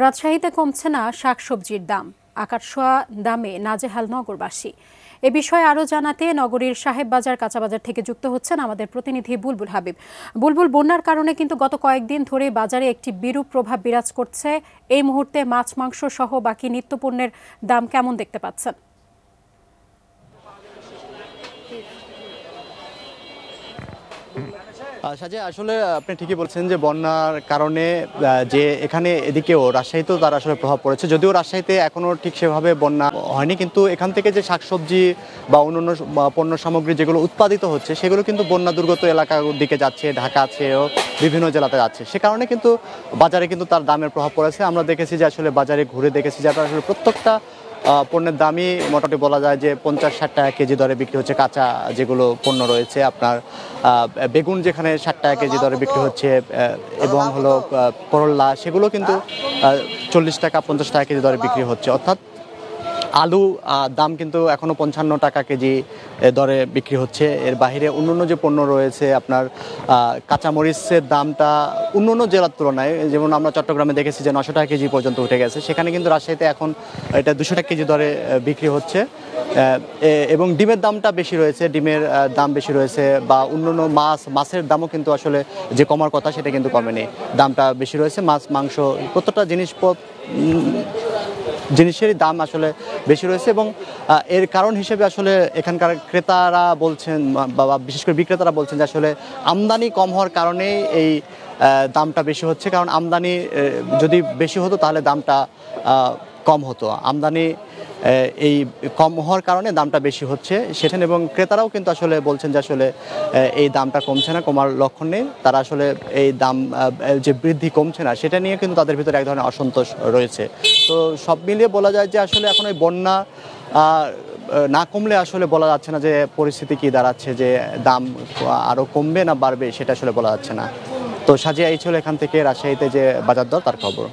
রাজশাহীতে কমছে না শাকসবজির দাম, আকাশছোঁয়া দামে নাজেহাল নগরবাসী। এ বিষয়ে আরও জানাতে নগরীর সাহেববাজার কাঁচাবাজার থেকে যুক্ত হচ্ছেন আমাদের প্রতিনিধি বুলবুল হাবিব। বুলবুল, বন্যার কারণে কিন্তু গত কয়েকদিন ধরে বাজারে একটি বিরূপ প্রভাব বিরাজ করছে। এই মুহূর্তে মাছ মাংস সহ বাকি নিত্যপণ্যের দাম কেমন দেখতে পাচ্ছেন? সাজে আসলে আপনি ঠিকই বলছেন যে বন্যার কারণে যে এখানে এদিকেও রাজশাহীতেও তার আসলে প্রভাব পড়েছে। যদিও রাজশাহীতে এখনও ঠিক সেভাবে বন্যা হয়নি, কিন্তু এখান থেকে যে শাকসবজি বা অন্যান্য পণ্য সামগ্রী যেগুলো উৎপাদিত হচ্ছে সেগুলো কিন্তু বন্যা দুর্গত এলাকার দিকে যাচ্ছে, ঢাকা আছেও বিভিন্ন জেলাতে যাচ্ছে। সে কারণে কিন্তু বাজারে কিন্তু তার দামের প্রভাব পড়েছে। আমরা দেখেছি যে আসলে বাজারে ঘুরে দেখেছি যে আসলে প্রত্যেকটা পণ্যের দামই মোটামুটি বলা যায় যে 50-60 টাকা কেজি দরে বিক্রি হচ্ছে। কাঁচা যেগুলো পণ্য রয়েছে, আপনার বেগুন যেখানে 60 টাকা কেজি দরে বিক্রি হচ্ছে, এবং হলো করল্লা সেগুলো কিন্তু 40 টাকা 50 টাকা কেজি দরে বিক্রি হচ্ছে। অর্থাৎ আলু দাম কিন্তু এখনও 55 টাকা কেজি দরে বিক্রি হচ্ছে। এর বাইরে অন্যান্য যে পণ্য রয়েছে, আপনার কাঁচামরিচের দামটা অন্যান্য জেলার তুলনায়, যেমন আমরা চট্টগ্রামে দেখেছি যে 900 টাকা কেজি পর্যন্ত উঠে গেছে, সেখানে কিন্তু রাজশাহীতে এখন এটা 200 টাকা কেজি দরে বিক্রি হচ্ছে। এবং ডিমের দামটা বেশি রয়েছে, ডিমের দাম বেশি রয়েছে, বা অন্যান্য মাছের দামও কিন্তু আসলে যে কমার কথা সেটা কিন্তু কমেনি, দামটা বেশি রয়েছে। মাছ মাংস প্রত্যেকটা জিনিসেরই দাম আসলে বেশি রয়েছে। এবং এর কারণ হিসেবে আসলে এখানকার ক্রেতারা বলছেন, বা বিশেষ করে বিক্রেতারা বলছেন যে আসলে আমদানি কম হওয়ার কারণেই এই দামটা বেশি হচ্ছে। কারণ আমদানি যদি বেশি হতো তাহলে দামটা কম হতো। আমদানি এই কম হওয়ার কারণে দামটা বেশি হচ্ছে সেটা। এবং ক্রেতারাও কিন্তু আসলে বলছেন যে আসলে এই দামটা কমছে না, কমার লক্ষণ নেই। তারা আসলে এই দাম যে বৃদ্ধি কমছে না সেটা নিয়ে কিন্তু তাদের ভিতরে এক ধরনের অসন্তোষ রয়েছে। তো সব মিলিয়ে বলা যায় যে আসলে এখন এই বন্যা না কমলে আসলে বলা যাচ্ছে না যে পরিস্থিতি কি দাঁড়াচ্ছে, যে দাম আরও কমবে না বাড়বে সেটা আসলে বলা যাচ্ছে না। তো সাজিয়া এই ছিল এখান থেকে রাজশাহীতে যে বাজার দর তার খবর।